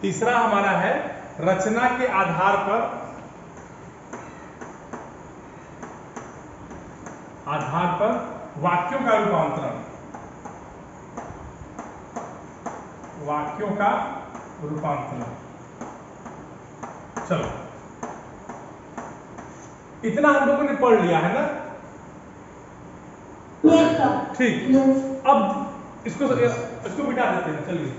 तीसरा हमारा है रचना के आधार पर वाक्यों का रूपांतरण। चलो इतना हम लोगों ने पढ़ लिया है ना। ठीक, अब इसको मिटा देते हैं। चलिए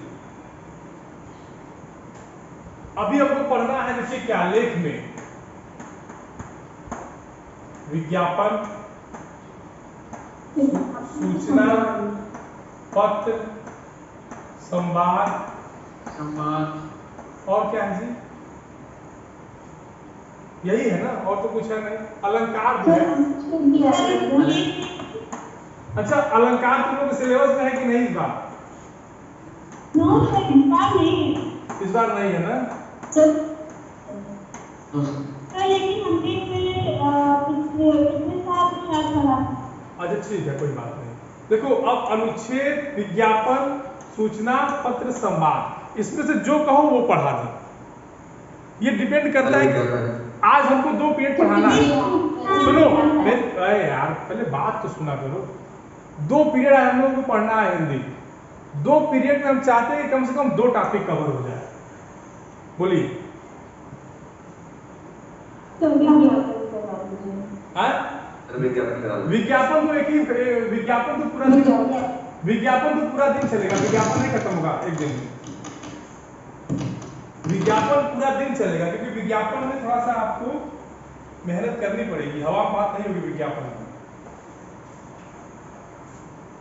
अभी हमको पढ़ना है जैसे क्या लेख में विज्ञापन, सूचना, पत्र, संवाद और क्या है जी, यही है ना, और तो कुछ है नहीं। अलंकार भी है। अच्छा, अलंकार तुम लोग सिलेबस में है कि नहीं इस बार? इस बार नहीं है ना। लेकिन हमने पिछले साल शायद पढ़ा। अच्छा ठीक है, कोई बात नहीं। देखो अब अनुच्छेद, विज्ञापन, सूचना, पत्र, संवाद, इसमें से जो कहो वो पढ़ा दो। ये डिपेंड करता है कि आज हमको 2 पीरियड पढ़ाना है। सुनो अरे यार पहले बात तो सुना करो। 2 पीरियड हम लोग को पढ़ना है हिंदी। 2 पीरियड में हम चाहते हैं कि कम से कम 2 टॉपिक कवर हो जाए। बोलिए। विज्ञापन तो एक ही विज्ञापन तो पूरा दिन चलेगा। विज्ञापन नहीं खत्म होगा एक दिन में। विज्ञापन पूरा दिन चलेगा, क्योंकि विज्ञापन में थोड़ा सा आपको मेहनत करनी पड़ेगी। हवा बात नहीं होगी विज्ञापन में।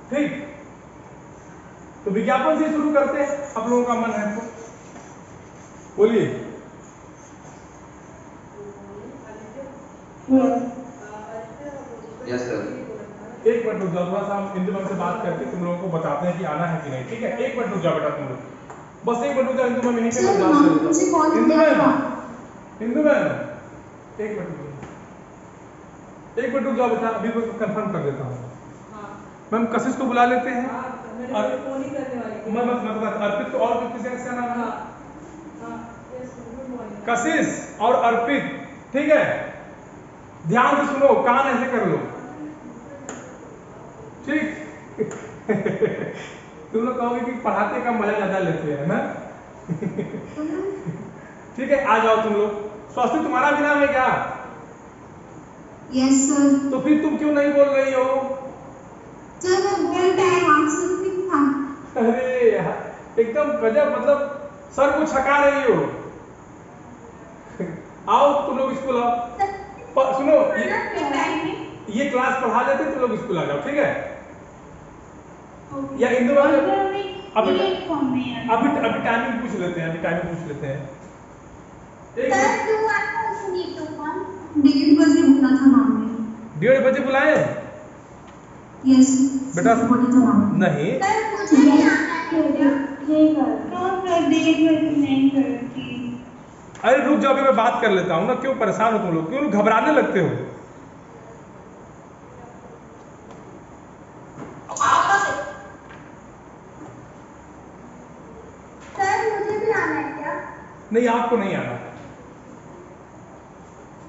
ठीक, तो विज्ञापन से शुरू करते हैं। आप लोगों का मन है तो बोलिए। Yes sir. एक मिनट रुक जाओ, थोड़ा सा हम इंदु मैम से बात करके तुम लोगों को बताते हैं कि आना है कि नहीं। ठीक है, एक मिनट रुक जाओ बेटा तुम लोग, बस एक मिनट रुक जाओ। इंदु मैम यहीं पे इंदु मैम एक मिनट रुक जाओ बेटा, अभी मैं कंफर्म कर देता हूँ। मैम कशिश को बुला लेते हैं। अर्पित को, और किसी का नाम है कशिश और अर्पित। ठीक है, ध्यान से सुनो, कान ऐसे कर लो। ठीक तुम लोग कहोगे कि पढ़ाते का मजा ज्यादा लेते हैं ना। ठीक है, आ जाओ तुम लोग। स्वास्थ्य तुम्हारा भी नाम है क्या? Yes sir. तो फिर तुम क्यों नहीं बोल रही हो? सर मैं बोल रही हूँ, अरे यार एकदम गजब, मतलब सर को छका रही हो। आओ तुम लोग स्कूल आओ। सुनो ये क्लास पढ़ा लेते तुम लोग स्कूल आ जाओ। ठीक है, या इंदु अभी टाइमिंग पूछ लेते हैं। 1:30 बजे बुला था मैम ने। 1:30 बजे बुलाए? यस बेटा बोला था मैम नहीं। अरे रुक जाओ, अभी मैं बात कर लेता हूँ ना। क्यों परेशान हो तुम लोग, क्यों घबराने लगते हो? नहीं आपको नहीं आना है।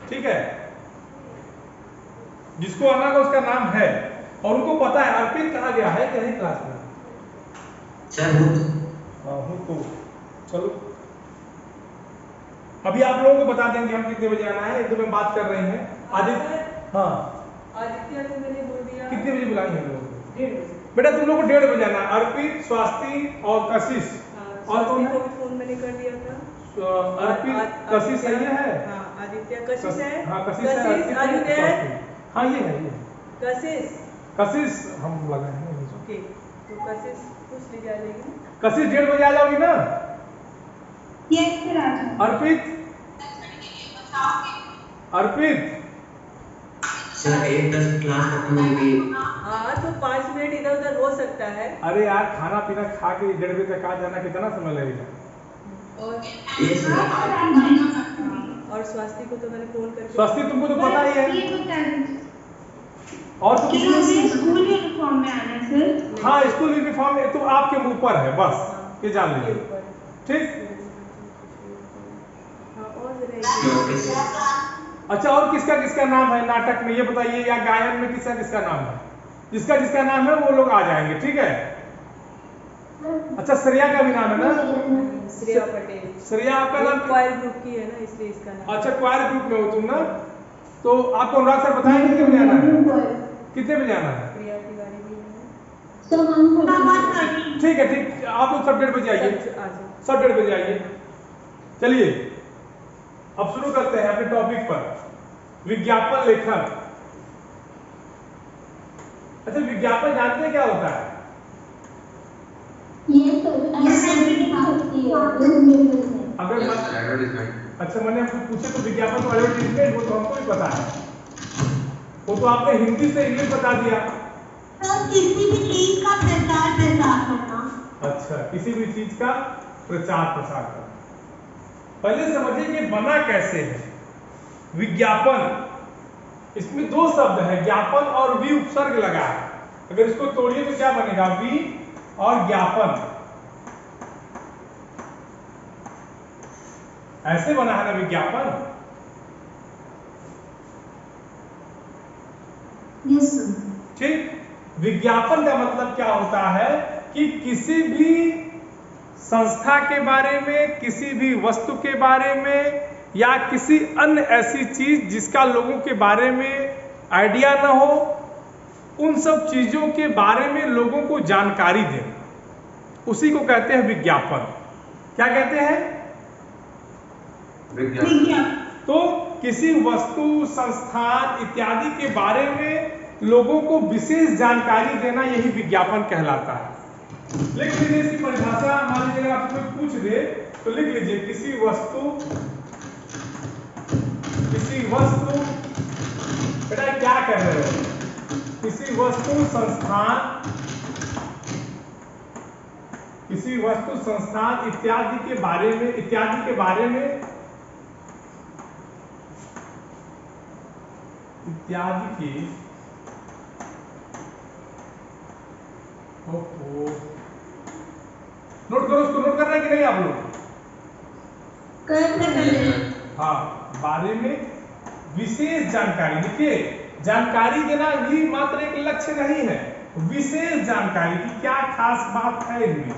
ठीक है, जिसको आना का उसका नाम है और उनको पता है। अर्पित कहा गया है कि नहीं क्लास में? हूँ तो चलो अभी आप लोगों को बता देंगे हम कितने बजे आना है। एकदम बात कर रहे हैं। आदित्य, हाँ आदित्य को मैंने बोल दिया। कितने बजे बुलाएंगे हम लोग? 1:30 बजे। बेटा तुम लोग को 1:30 बजे आना। अर्पित, स्वास्थी और कशिश। और कौन है? फोन मैंने कर दिया था। अर्पित, कशिश है। हाँ आदित्य, कशिश है। हाँ कशिश है। आदित्य, हाँ ये है कशिश हम लगाए हैं। ओके, तो कशिश कुछ ले जाएगी। कशिश 1:30 बजे आ जाओगी ना? यस सर आ जाओ। अर्पित सर 1:10 क्लास खत्म होगी। हाँ तो 5 मिनट इधर उधर हो सकता है। अरे यार खाना पीना खा के 1:30 बजे तक आ जाना, कितना समय लगेगा? और स्वास्थ्य को तो मैंने फोन करके। स्वास्थ्य तुमको तो पता ही है। और तो स्कूल यूनिफॉर्म में आना सर। हाँ स्कूल यूनिफॉर्म तो आपके ऊपर है, बस ये जान लीजिए। ठीक, श्लोक के अच्छा, और किसका किसका नाम है नाटक में ये बताइए, या गायन में किसका किसका नाम है? जिसका जिसका नाम है वो लोग आ जाएंगे, ठीक है। अच्छा, श्रेया का भी नाम है ना? श्रेया पटेल। श्रेया आपका नाम? क्वायर ग्रुप की है ना, इसलिए इसका नाम। अच्छा, क्वायर ग्रुप में हो तुम ना? तो आपको अनुराग सर बताएंगे कितने बजे आना है? कितने बजे आना है? प्रिया तिवारी भी है। ठीक है, ठीक, आप लोग सब 1:30 बजे आइए, आ जाओ। सब 1:30 बजे आइए। चलिए अब शुरू करते हैं अपने टॉपिक पर, विज्ञापन लेखन। अच्छा, विज्ञापन जानते हैं क्या होता है? अगर अच्छा, मैंने आपको पूछे तो विज्ञापन तो एडवर्टीजमेंट, वो तो हमको भी पता है, वो तो आपने हिंदी से इंग्लिश बता दिया। किसी भी चीज का प्रचार प्रसार करना। अच्छा, किसी भी चीज का प्रचार प्रसार करना। पहले समझिए कि बना कैसे है विज्ञापन। इसमें दो शब्द है, ज्ञापन और वी उपसर्ग लगा है। अगर इसको तोड़िए तो क्या बनेगा? वी और ज्ञापन, ऐसे बना है ना विज्ञापन। Yes sir. ठीक, विज्ञापन का मतलब क्या होता है कि किसी भी संस्था के बारे में, किसी भी वस्तु के बारे में, या किसी अन्य ऐसी चीज जिसका लोगों के बारे में आइडिया ना हो, उन सब चीजों के बारे में लोगों को जानकारी देना, उसी को कहते हैं विज्ञापन। क्या कहते हैं? तो किसी वस्तु, संस्थान इत्यादि के बारे में लोगों को विशेष जानकारी देना, यही विज्ञापन कहलाता है। लिख लीजिए इसकी परिभाषा। मान लीजिए अगर आपसे कोई पूछ दे तो लिख लीजिए, किसी वस्तु, बेटा क्या कर रहे हो? किसी वस्तु, संस्थान, किसी वस्तु, संस्थान इत्यादि के बारे में, इत्यादि के बारे में, इत्यादि की, ओहो, नोट करो, उसको नोट कर रहे हैं कि नहीं आप लोग? हाँ, बारे में विशेष जानकारी। देखिए, जानकारी देना ही मात्र एक लक्ष्य नहीं है, विशेष जानकारी की क्या खास बात है इनमें।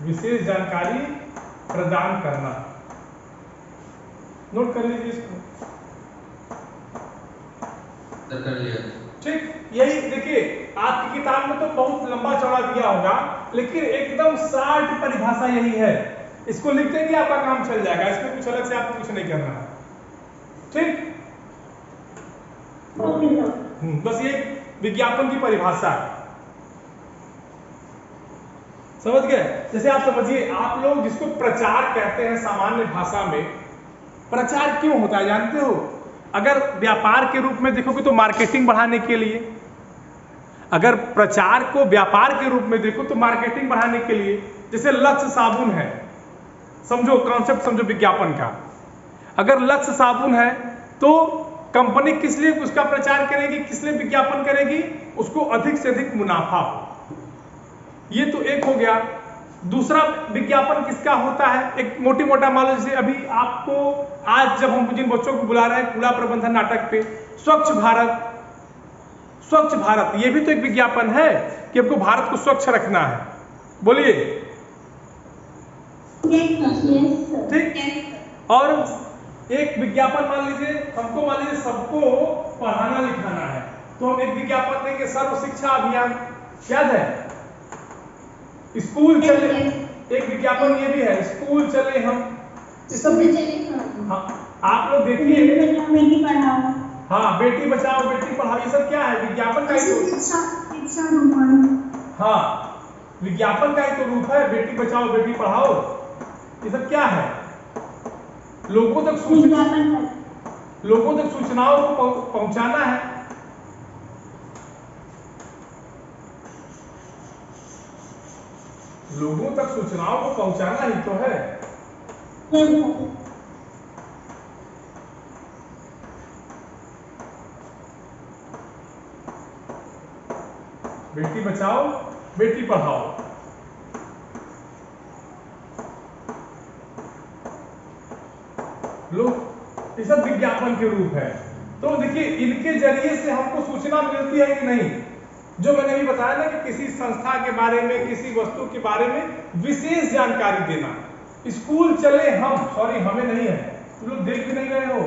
विशेष जानकारी प्रदान करना। नोट कर लीजिए इसको। कर लिया। ठीक, यही देखिए, आपकी किताब में तो बहुत लंबा चौड़ा दिया होगा, लेकिन एकदम शार्ट परिभाषा यही है। इसको लिख देंगे, आपका काम चल जाएगा। इसमें कुछ अलग से आपको कुछ नहीं करना है। ठीक, बस ये विज्ञापन की परिभाषा है, समझ गए? जैसे आप समझिए, आप लोग जिसको प्रचार कहते हैं सामान्य भाषा में, प्रचार क्यों होता है जानते हो? अगर व्यापार के रूप में देखोगे तो मार्केटिंग बढ़ाने के लिए, अगर प्रचार को व्यापार के रूप में देखो तो मार्केटिंग बढ़ाने के लिए। जैसे लक्ष्य साबुन है, समझो कॉन्सेप्ट, समझो विज्ञापन का। अगर लक्ष्य साबुन है तो कंपनी किस लिए उसका प्रचार करेगी, किस लिए विज्ञापन करेगी? उसको अधिक से अधिक मुनाफा हो। ये तो एक हो गया। दूसरा विज्ञापन किसका होता है? एक मोटी मोटा मान लो, जैसे अभी आपको आज जब हम जिन बच्चों को बुला रहे हैं कूड़ा प्रबंधन नाटक पे, स्वच्छ भारत, स्वच्छ भारत, ये भी तो एक विज्ञापन है कि हमको भारत को स्वच्छ रखना है। बोलिए ठीक। और एक विज्ञापन मान लीजिए, हमको मान लीजिए सबको पढ़ाना लिखाना है, तो हम एक विज्ञापन देंगे, सर्व शिक्षा अभियान, याद है? स्कूल चले, एक विज्ञापन ये भी है, स्कूल चले हम, ये सब। हाँ, आप लोग देखिए, बेटी पढ़ाओ, हाँ, बेटी बचाओ बेटी पढ़ाओ, ये सब क्या है? विज्ञापन का ही तो, हाँ, विज्ञापन का ही तो रूप है। बेटी बचाओ बेटी पढ़ाओ, ये सब क्या है? लोगों तक सूचनाओं को पहुंचाना है। लोगों तक सूचनाओं को पहुंचाना ही तो है। बेटी बचाओ बेटी पढ़ाओ, ये सब विज्ञापन के रूप है। तो देखिए इनके जरिए से हमको सूचना मिलती है कि नहीं, जो मैंने भी बताया ना कि किसी संस्था के बारे में, किसी वस्तु के बारे में विशेष जानकारी देना। स्कूल चले हम, सॉरी हमें नहीं है, तुम लोग देख भी नहीं रहे हो।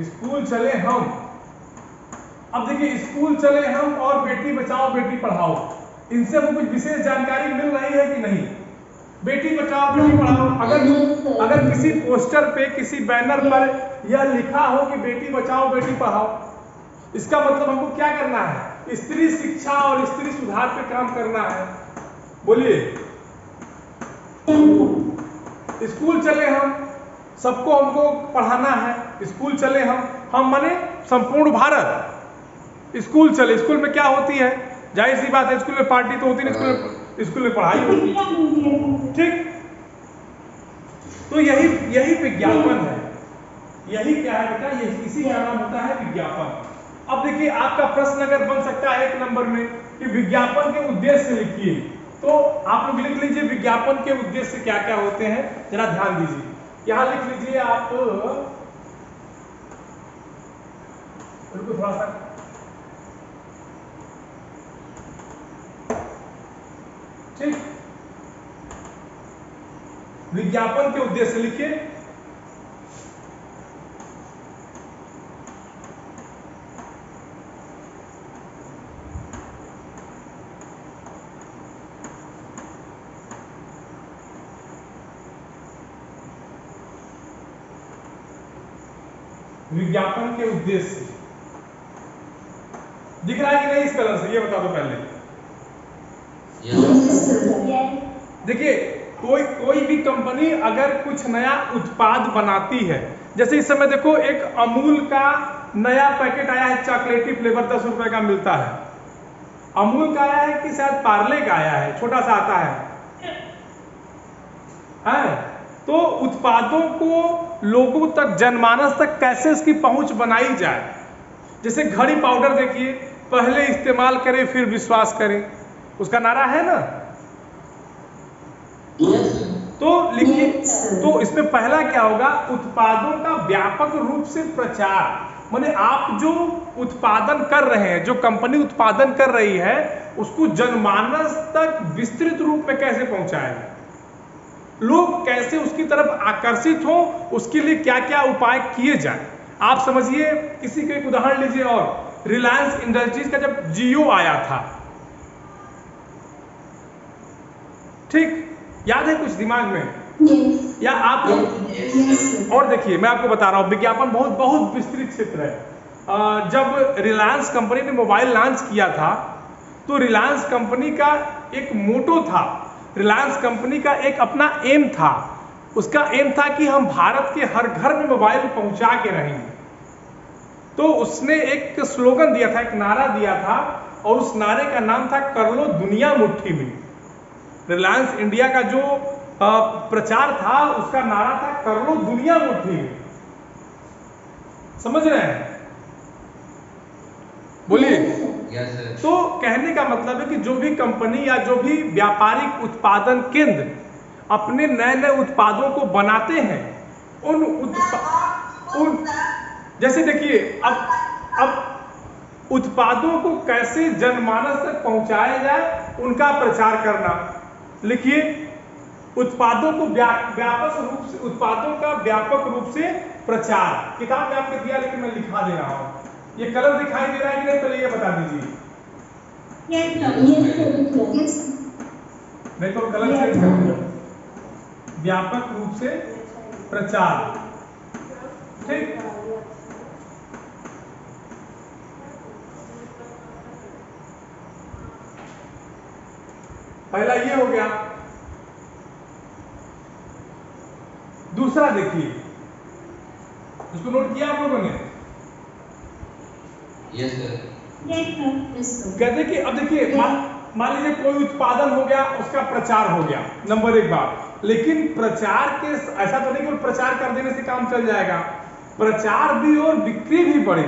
स्कूल चले हम, अब देखिए स्कूल चले हम और बेटी बचाओ बेटी पढ़ाओ, इनसे हमको कुछ विशेष जानकारी मिल रही है कि नहीं? बेटी बचाओ बेटी पढ़ाओ, अगर किसी पोस्टर पे, किसी बैनर पर यह लिखा हो कि बेटी बचाओ बेटी पढ़ाओ, इसका मतलब हमको क्या करना है? स्त्री शिक्षा और स्त्री सुधार पे काम करना है। बोलिए, स्कूल चले हम, सबको हमको पढ़ाना है। स्कूल चले हम माने संपूर्ण भारत। स्कूल चले, स्कूल में क्या होती है? जाहिर सी बात है, स्कूल में पार्टी तो होती नहीं, स्कूल में पढ़ाई होती है। ठीक, तो यही विज्ञापन है। यही क्या है बेटा? यही, इसी का नाम होता है विज्ञापन। अब देखिए आपका प्रश्न अगर बन सकता है 1 नंबर में कि विज्ञापन के उद्देश्य लिखिए, तो आप लोग लिख लीजिए विज्ञापन के उद्देश्य क्या क्या होते हैं, जरा ध्यान दीजिए। यहां लिख लीजिए आप, थोड़ा सा ठीक, विज्ञापन के उद्देश्य लिखिए। विज्ञापन के उद्देश्य दिख रहा है कि नहीं इस कलर से? ये बता दो पहले। देखिए कोई भी कंपनी अगर कुछ नया उत्पाद बनाती है, जैसे इस समय देखो एक अमूल का नया पैकेट आया है, चॉकलेटी फ्लेवर 10 रुपए का मिलता है। अमूल का आया है कि शायद पार्ले का आया है, छोटा सा आता है। तो उत्पादों को लोगों तक, जनमानस तक कैसे इसकी पहुंच बनाई जाए। जैसे घड़ी पाउडर देखिए, पहले इस्तेमाल करें फिर विश्वास करें, उसका नारा है ना। तो लिखिए, तो इसमें पहला क्या होगा? उत्पादों का व्यापक रूप से प्रचार। माने आप जो उत्पादन कर रहे हैं, जो कंपनी उत्पादन कर रही है, उसको जनमानस तक विस्तृत रूप में कैसे पहुंचाया जाए, लोग कैसे उसकी तरफ आकर्षित हो, उसके लिए क्या क्या उपाय किए जाए। आप समझिए, किसी का एक उदाहरण लीजिए और रिलायंस इंडस्ट्रीज का जब जियो आया था, ठीक याद है कुछ दिमाग में? या आप लोग और देखिए, मैं आपको बता रहा हूं, विज्ञापन बहुत बहुत विस्तृत क्षेत्र है। जब रिलायंस कंपनी ने मोबाइल लॉन्च किया था, तो रिलायंस कंपनी का एक मोटो था, रिलायंस कंपनी का एक अपना एम था। उसका एम था कि हम भारत के हर घर में मोबाइल पहुंचा के रहेंगे। तो उसने एक स्लोगन दिया था, एक नारा दिया था, और उस नारे का नाम था कर लो दुनिया मुट्ठी में। रिलायंस इंडिया का जो प्रचार था, उसका नारा था कर लो दुनिया मुट्ठी में। समझ रहे हैं? बोलिए। तो कहने का मतलब है कि जो भी कंपनी या जो भी व्यापारिक उत्पादन केंद्र अपने नए नए उत्पादों को बनाते हैं, उन जैसे देखिए, अब उत्पादों को कैसे जनमानस तक पहुंचाया जाए, उनका प्रचार करना। लिखिए, उत्पादों को व्यापक रूप से, उत्पादों का व्यापक रूप से प्रचार। किताब में आपने दिया, लेकिन मैं लिखा दे रहा हूं। ये कलर दिखाई दे रहा है कि नहीं? पहले ये बता दीजिए। नहीं तो कलर चेंज कर दीजिए। व्यापक रूप से प्रचार, ठीक। पहला ये हो गया। दूसरा देखिए, इसको नोट किया आप लोगों ने? Yes sir. कहते कि अब देखिए, मान लीजिए कोई उत्पादन हो गया, उसका प्रचार हो गया, नंबर 1 बात। लेकिन प्रचार के ऐसा तो नहीं कि प्रचार कर देने से काम चल जाएगा। प्रचार भी और बिक्री भी बढ़े,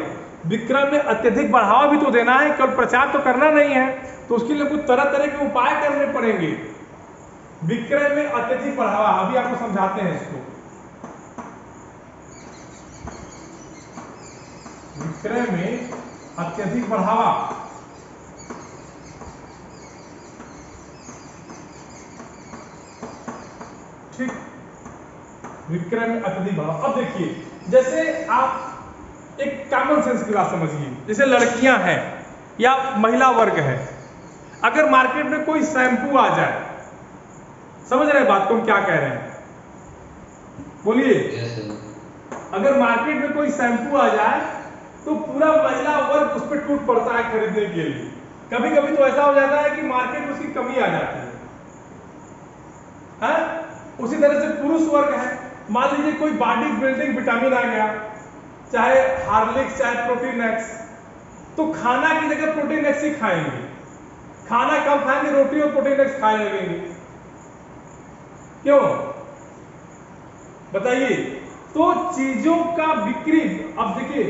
विक्रय में अत्यधिक बढ़ावा भी तो देना है, केवल प्रचार तो करना नहीं है। तो उसके लिए कुछ तरह तरह के उपाय करने पड़ेंगे। विक्रय में अत्यधिक बढ़ावा, अभी आपको समझाते हैं इसको। विक्रय में अत्यधिक बढ़ावा। ठीक, विक्रय में अत्यधिक बढ़ावा। अब देखिए, जैसे आप एक कॉमन सेंस की बात समझिए, जैसे लड़कियां हैं या महिला वर्ग है, अगर मार्केट में कोई शैम्पू आ जाए, समझ रहे हैं बात को हम क्या कह रहे हैं? बोलिए। अगर मार्केट में कोई शैम्पू आ जाए तो पूरा महिला वर्ग उस पर टूट पड़ता है खरीदने के लिए। कभी कभी तो ऐसा हो जाता है कि मार्केट में उसकी कमी आ जाती है। उसी तरह से पुरुष वर्ग है, मान लीजिए कोई बॉडी बिल्डिंग विटामिन आ गया, चाहे हार्लिक्स चाहे प्रोटीन एक्स, तो खाना की जगह प्रोटीन एक्स ही खाएंगे। खाना कम खाएंगे, रोटी और प्रोटीन एक्स खाने लगेंगे। क्यों बताइए? तो चीजों का बिक्री, अब देखिए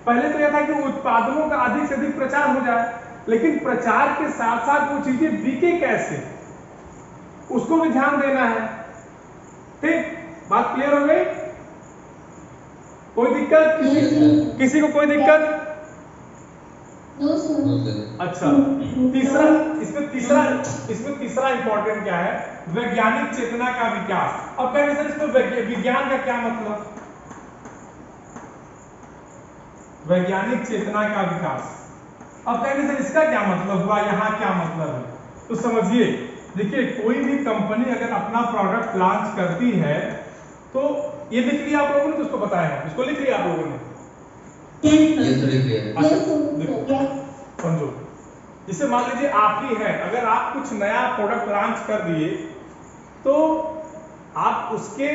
पहले तो यह था कि उत्पादनों का अधिक से अधिक प्रचार हो जाए, लेकिन प्रचार के साथ साथ वो चीजें बिके कैसे, उसको भी ध्यान देना है। ठीक, बात क्लियर हो गई? कोई दिक्कत? किसी को कोई दिक्कत? अच्छा, इसमें तीसरा इंपॉर्टेंट क्या है? वैज्ञानिक चेतना का विकास। अब कहेंगे सर इसमें विज्ञान का क्या मतलब? वैज्ञानिक चेतना का विकास। अब कहेंगे सर इसका क्या मतलब हुआ, यहाँ क्या मतलब है? तो समझिए, देखिए कोई भी कंपनी अगर अपना प्रोडक्ट लॉन्च करती है तो ये लिख लिया आप लोगों ने, तो उसको बताया, इसको लिख लिया आप लोगों ने? समझो, जैसे मान लीजिए आप ही हैं, अगर आप कुछ नया प्रोडक्ट लॉन्च कर दिए तो आप उसके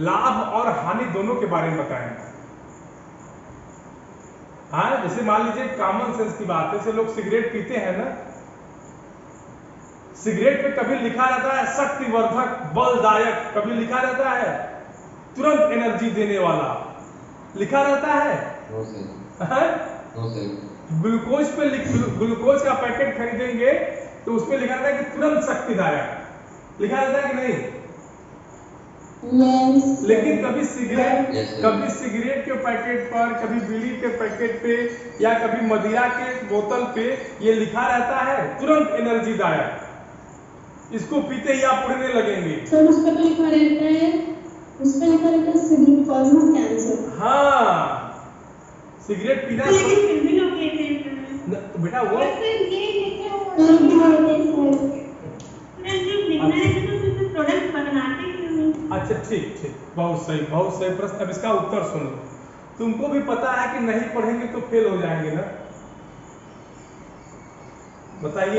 लाभ और हानि दोनों के बारे में बताएं। हाँ, जैसे मान लीजिए कॉमन सेंस की बात है, जैसे लोग सिगरेट पीते हैं ना, सिगरेट पे कभी लिखा रहता है शक्तिवर्धक, बलदायक, कभी लिखा रहता है तुरंत एनर्जी देने वाला, लिखा रहता है। ग्लूकोज पे ग्लूकोज का पैकेट खरीदेंगे तो उसमें लिखा रहता है कि तुरंत शक्तिदायक, लिखा रहता है कि नहीं? लेकिन कभी सिगरेट के पैकेट पर, कभी बीड़ी के पैकेट पे या कभी मदिरा के बोतल पे ये लिखा रहता है तुरंत एनर्जी दायक, इसको पीते ही आप उड़ने लगेंगे। सर उस पर लिखा रहता है, सिगरेट कॉज कैंसर। हाँ, सिगरेट पीना लेकिन फिर भी लोग कहते हैं तो बेटा वो प्रोडक्ट बनाते क्यों नहीं? अच्छा ठीक, बहुत सही प्रश्न। अब इसका उत्तर सुन लो। तुमको भी पता है कि नहीं पढ़ेंगे तो फेल हो जाएंगे ना, बताइए।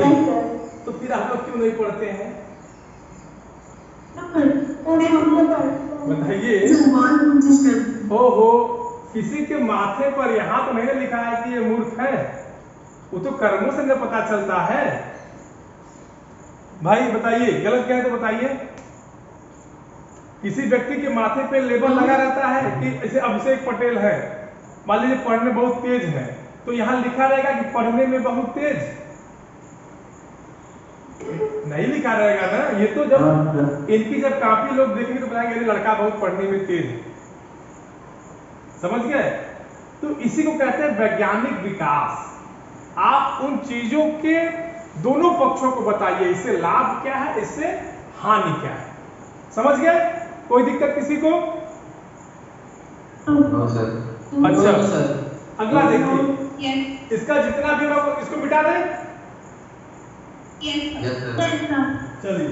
तो फिर आप लोग क्यों नहीं पढ़ते हैं? बताइए। हो किसी के माथे पर यहाँ तो नहीं लिखा है कि ये मूर्ख है, वो तो कर्मों से न पता चलता है। भाई बताइए, गलत क्या है तो बताइए। किसी व्यक्ति के माथे पे लेबल लगा रहता है कि जैसे अभिषेक पटेल है, मान लीजिए पढ़ने बहुत तेज है, तो यहाँ लिखा रहेगा कि पढ़ने में बहुत तेज, नहीं लिखा रहेगा ना। ये तो जब इनकी जब काफी लोग देखेंगे तो बताएंगे ये लड़का बहुत पढ़ने में तेज है, समझ गए? तो इसी को कहते हैं वैज्ञानिक विकास। आप उन चीजों के दोनों पक्षों को बताइए, इससे लाभ क्या है, इससे हानि क्या है, समझ गए? कोई दिक्कत किसी को? अच्छा, अगला देखिए, इसका जितना भी होगा इसको मिटा दें। चलिए,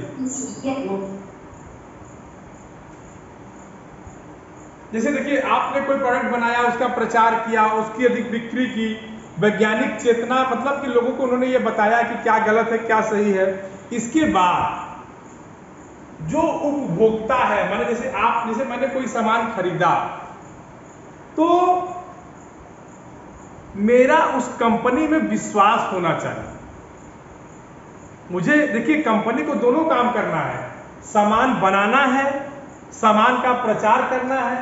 जैसे देखिए आपने कोई प्रोडक्ट बनाया, उसका प्रचार किया, उसकी अधिक बिक्री की, वैज्ञानिक चेतना मतलब कि लोगों को उन्होंने ये बताया कि क्या गलत है क्या सही है। इसके बाद जो उपभोक्ता है, माने जैसे मैंने कोई सामान खरीदा तो मेरा उस कंपनी में विश्वास होना चाहिए। मुझे देखिए कंपनी को दोनों काम करना है, सामान बनाना है, सामान का प्रचार करना है,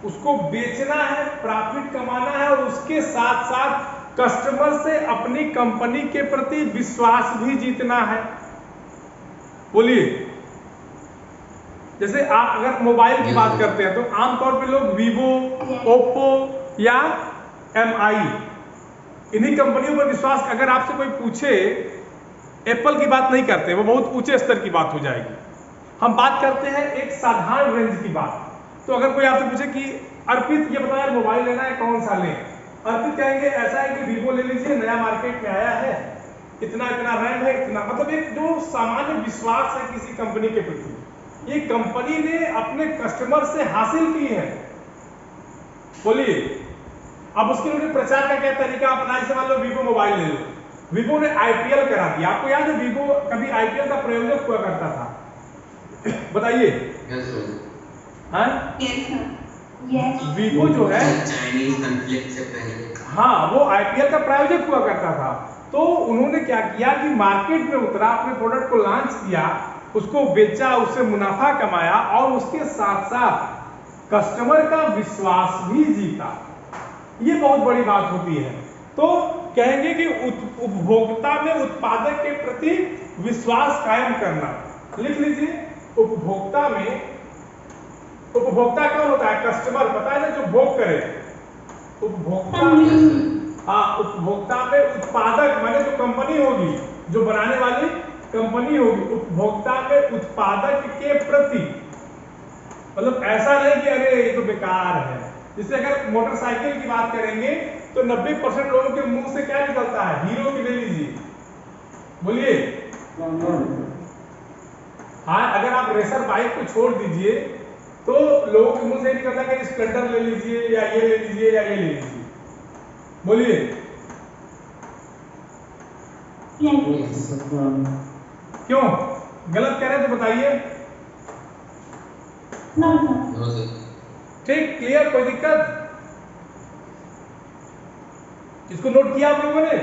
उसको बेचना है, प्रॉफिट कमाना है, और उसके साथ साथ कस्टमर से अपनी कंपनी के प्रति विश्वास भी जीतना है। बोलिए, जैसे आप अगर मोबाइल की बात करते हैं तो आमतौर पे लोग वीवो, ओप्पो या MI, इन्हीं कंपनियों पर विश्वास। अगर आपसे कोई पूछे, एप्पल की बात नहीं करते, वो बहुत ऊंचे स्तर की बात हो जाएगी। हम बात करते हैं एक साधारण रेंज की बात। तो अगर कोई आपसे पूछे कि अर्पित ये बताओ यार मोबाइल लेना है कौन सा लें, अर्पित कहेंगे ऐसा है कि वीवो ले लीजिए, नया मार्केट में आया है, इतना इतना रैम है, इतना, मतलब एक जो सामान्य विश्वास है किसी कंपनी के प्रति, ये कंपनी ने अपने कस्टमर से हासिल की है। बोलिए, अब उसके लिए प्रचार का क्या तरीका अपना, जैसे मान लो वीवो मोबाइल ले लो, वीवो ने IPL करा दिया। आपको याद है वीवो कभी IPL का प्रायोजक हुआ करता था? बताइए। हाँ, वीवो जो है चाइनीज कॉन्फ्लिक्ट से पहले, हाँ, वो IPL का प्रायोजक हुआ करता था। तो उन्होंने क्या किया कि मार्केट में उतरा, अपने प्रोडक्ट को लॉन्च किया, उसको बेचा, उससे मुनाफा कमाया और उसके साथ साथ कस्टमर का विश्वास भी जीता। ये बहुत बड़ी बात होती है। तो कहेंगे कि उपभोक्ता में उत्पादक के प्रति विश्वास कायम करना। लिख लीजिए, उपभोक्ता में, उपभोक्ता कौन होता है? कस्टमर, पता है ना, जो भोग करे। उपभोक्ता, हाँ, उपभोक्ता में उत्पादक माने जो कंपनी होगी, जो बनाने वाली कंपनी होगी, उपभोक्ता में उत्पादक के प्रति, मतलब ऐसा नहीं कि अरे ये तो बेकार है। जैसे अगर मोटरसाइकिल की बात करेंगे तो 90% लोगों के मुंह से क्या निकलता है? हीरो की ले लीजिए, बोलिए। हाँ, अगर आप रेसर बाइक को छोड़ दीजिए तो लोगों के मुंह से निकलता है कि स्प्लेंडर ले लीजिए, या ये ले लीजिए, या ये ले लीजिए, बोलिए। क्यों गलत कह रहे हैं तो बताइए। ठीक, क्लियर, कोई दिक्कत? इसको नोट किया आप लोगों ने?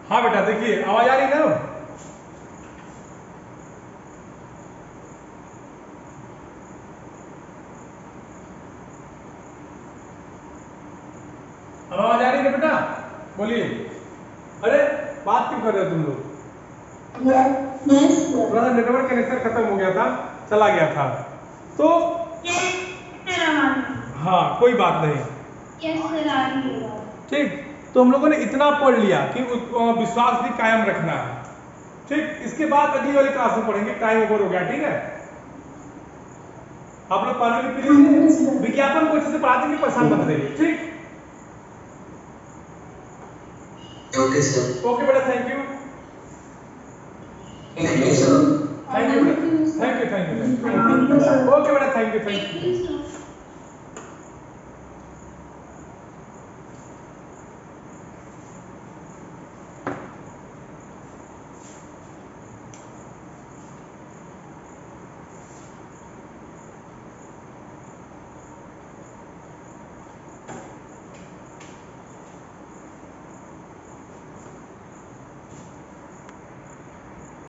हाँ बेटा, देखिए आवाज आ रही है ना? अब आवाज आ रही है बेटा? बोलिए। अरे बात क्यों कर रहे हो तुम लोग? थोड़ा सा नेटवर्क कनेक्शन खत्म हो गया था, चला गया था। तो हाँ, कोई बात नहीं, ठीक। तो हम लोगों ने इतना पढ़ लिया कि विश्वास भी कायम रखना है, ठीक। इसके बाद अगली वाली क्लास में पढ़ेंगे, टाइम ओवर हो गया, ठीक है। आप लोग पानी पी लीजिए, विज्ञापन को अच्छे से पढ़ाते हैं, परेशान मत रहिए, ठीक। Okay sir. ओके बेटा, thank you, thank you sir. Thank you, thank you, thank you, okay बेटा, थैंक यू।